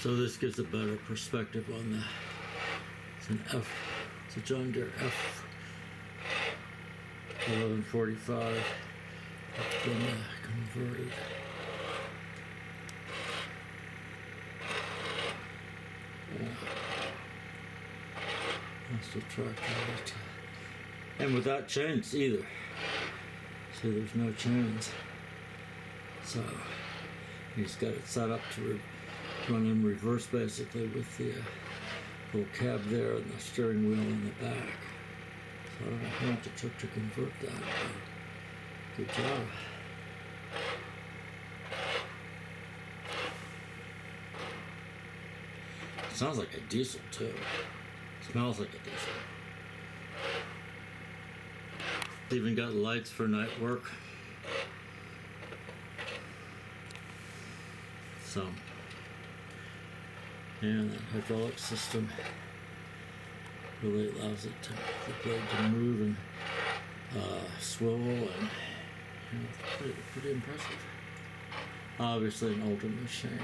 So this gives a better perspective on the, it's a John Deere F1145. It's been converted. That's the tractor. And without chains either. See, there's no chains. So he's got it set up to run in reverse basically with the little cab there and the steering wheel in the back. So I don't know how much it took to convert that, but good job. Sounds like a diesel too. Smells like a diesel. Even got lights for night work. So, and that hydraulic system really allows it to, the blade to move and swivel, and pretty impressive. Obviously an older machine.